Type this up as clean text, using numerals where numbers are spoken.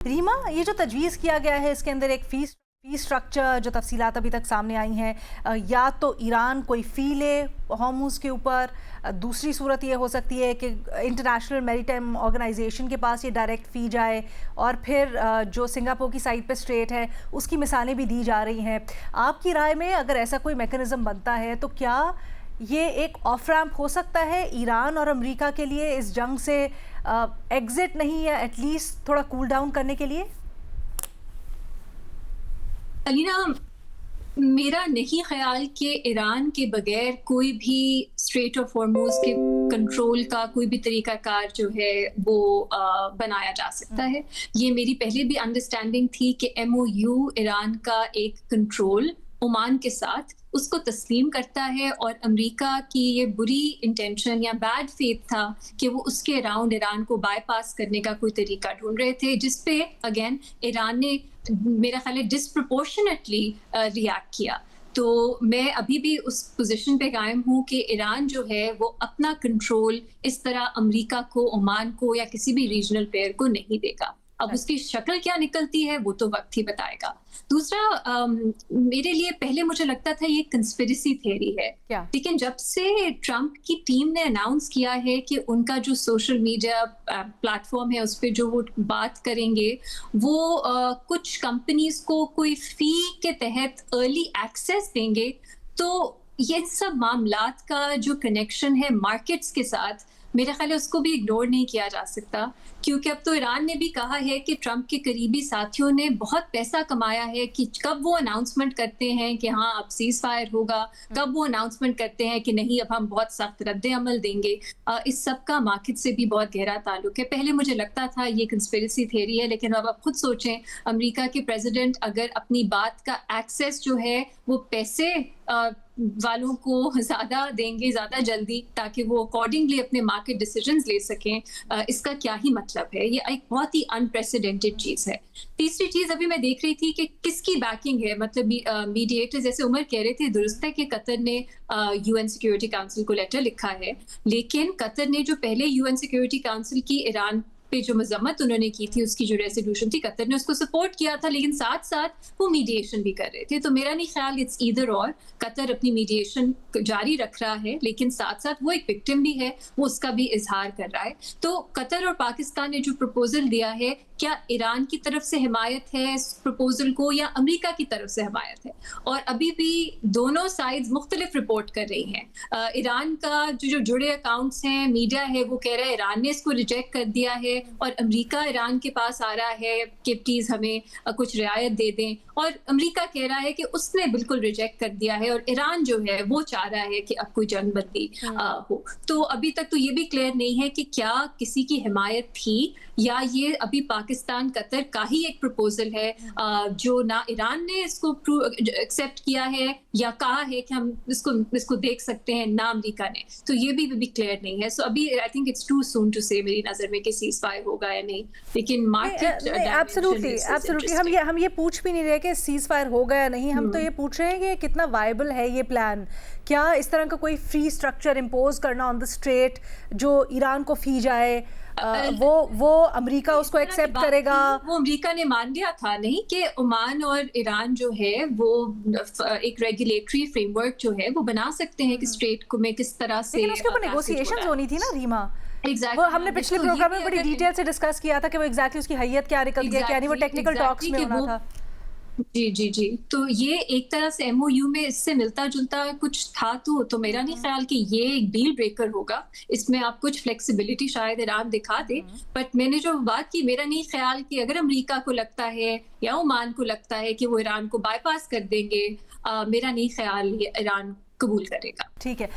रीमा, ये जो तजवीज़ किया गया है इसके अंदर एक फ़ी स्ट्रक्चर जो तफसीलात अभी तक सामने आई हैं, या तो ईरान कोई फ़ी ले हॉर्मुज़ के ऊपर, दूसरी सूरत ये हो सकती है कि इंटरनेशनल मैरीटाइम ऑर्गेनाइजेशन के पास ये डायरेक्ट फ़ी जाए, और फिर जो सिंगापुर की साइड पे स्ट्रेट है उसकी मिसालें भी दी जा रही हैं। आपकी राय में अगर ऐसा कोई मेकनिज़म बनता है तो क्या ये एक ऑफ रैम्प हो सकता है ईरान और अमेरिका के लिए इस जंग से एग्जिट नहीं, या एटलीस्ट थोड़ा कूल डाउन करने के लिए? अलीना, मेरा नहीं ख्याल कि ईरान के बगैर कोई भी स्ट्रेट ऑफ हॉर्मुज़ के कंट्रोल का कोई भी तरीकाकार जो है वो बनाया जा सकता है। ये मेरी पहले भी अंडरस्टैंडिंग थी कि MOU ईरान का एक कंट्रोल ओमान के साथ उसको तस्लीम करता है, और अमेरिका की ये बुरी इंटेंशन या बैड फेथ था कि वो उसके अराउंड ईरान को बाईपास करने का कोई तरीका ढूंढ रहे थे, जिसपे अगेन ईरान ने मेरा ख्याल है डिसप्रोपोर्शनेटली रिएक्ट किया। तो मैं अभी भी उस पोजीशन पे कायम हूँ कि ईरान जो है वो अपना कंट्रोल इस तरह अमेरिका को, ओमान को या किसी भी रीजनल प्लेयर को नहीं देगा। अब उसकी शक्ल क्या निकलती है वो तो वक्त ही बताएगा। दूसरा, मेरे लिए पहले मुझे लगता था ये कंस्पिरेसी थ्योरी है, लेकिन जब से ट्रंप की टीम ने अनाउंस किया है कि उनका जो सोशल मीडिया प्लेटफॉर्म है उस पर जो वो बात करेंगे वो कुछ कंपनीज को कोई फी के तहत अर्ली एक्सेस देंगे, तो ये सब मामलात का जो कनेक्शन है मार्केट्स के साथ, मेरा ख्याल है उसको भी इग्नोर नहीं किया जा सकता। क्योंकि अब तो ईरान ने भी कहा है कि ट्रंप के करीबी साथियों ने बहुत पैसा कमाया है कि कब वो अनाउंसमेंट करते हैं कि हाँ अब सीज फायर होगा, कब वो अनाउंसमेंट करते हैं कि नहीं अब हम बहुत सख्त रद्द अमल देंगे। इस सब का मार्केट से भी बहुत गहरा ताल्लुक है। पहले मुझे लगता था ये कंस्पिरेसी थ्योरी है, लेकिन अब आप खुद सोचें, अमेरिका के प्रेसिडेंट अगर अपनी बात का एक्सेस जो है वो पैसे वालों को ज्यादा देंगे ज्यादा जल्दी, ताकि वो अकॉर्डिंगली अपने मार्केट डिसीजंस ले सकें, इसका क्या ही मतलब है। ये एक बहुत ही अनप्रेसिडेंटेड चीज है। तीसरी चीज अभी मैं देख रही थी कि किसकी बैकिंग है, मतलब मीडिएटर, जैसे उमर कह रहे थे, दुरुस्त है कि कतर ने UN सिक्योरिटी काउंसिल को लेटर लिखा है, लेकिन कतर ने जो पहले UN सिक्योरिटी काउंसिल की ईरान पे जो मजम्मत उन्होंने की थी, उसकी जो रेजोल्यूशन थी, कतर ने उसको सपोर्ट किया था, लेकिन साथ साथ वो मीडिएशन भी कर रहे थे। तो मेरा नहीं ख्याल इट्स ईदर और, कतर अपनी मीडिएशन जारी रख रहा है, लेकिन साथ साथ वो एक विक्टिम भी है, वो उसका भी इजहार कर रहा है। तो कतर और पाकिस्तान ने जो प्रपोजल दिया है, क्या ईरान की तरफ से हिमायत है इस प्रपोजल को या अमेरिका की तरफ से हिमायत है? और अभी भी दोनों साइड्स मुख्तलिफ रिपोर्ट कर रही हैं। ईरान का जो जुड़े अकाउंट्स हैं, मीडिया है, वो कह रहा है ईरान ने इसको रिजेक्ट कर दिया है, और अमेरिका ईरान के पास आ रहा है कि प्लीज हमें कुछ रियायत दे दें, और अमेरिका कह रहा है कि उसने बिल्कुल रिजेक्ट कर दिया है, और ईरान जो है वो चाह रहा है कि अब कोई जंग बंदी हो। तो अभी तक तो ये भी क्लियर नहीं है कि क्या किसी की हिमायत थी, या ये अभी पाकिस्तान कतर का ही एक प्रपोजल है जो ना ईरान ने इसको एक्सेप्ट किया है या कहा है कि हम इसको देख सकते हैं, ना अमेरिका ने। तो ये भी क्लियर नहीं है। सो अभी I think it's too soon to say, मेरी नजर में, कि सीज फायर होगा या नहीं, लेकिन मार्केट एब्सोल्युटली हम ये पूछ भी नहीं रहे कि सीज फायर होगा या नहीं, हम तो ये पूछ रहे हैं कि कितना वायबल है ये प्लान। क्या इस तरह का कोई फ्री स्ट्रक्चर इम्पोज करना ऑन द स्ट्रेट जो ईरान को फी जाए, वो अमेरिका उसको एक्सेप्ट करेगा? वो अमेरिका ने मान लिया था नहीं कि ओमान और ईरान जो है वो एक रेगुलेटरी फ्रेमवर्क जो है वो बना सकते हैं कि स्ट्रेट को में किस तरह से, लेकिन उसके ऊपर नेगोशिएशंस होनी थी ना रीमा। Exactly. वो हमने पिछले प्रोग्राम में बड़ी डिटेल से डिस्कस किया था कि वो एग्जैक्टली उसकी हैयत क्या निकल गया, क्या नहीं, वो टेक्निकल टॉक्स में होना था। जी। तो ये एक तरह से MOU में इससे मिलता जुलता कुछ था, तो मेरा नहीं ख्याल कि ये एक डील ब्रेकर होगा। इसमें आप कुछ फ्लेक्सिबिलिटी शायद ईरान दिखा दे, बट मैंने जो बात की, मेरा नहीं ख्याल कि अगर अमेरिका को लगता है या ओमान को लगता है कि वो ईरान को बाईपास कर देंगे, मेरा नहीं ख्याल ये ईरान कबूल करेगा। ठीक है।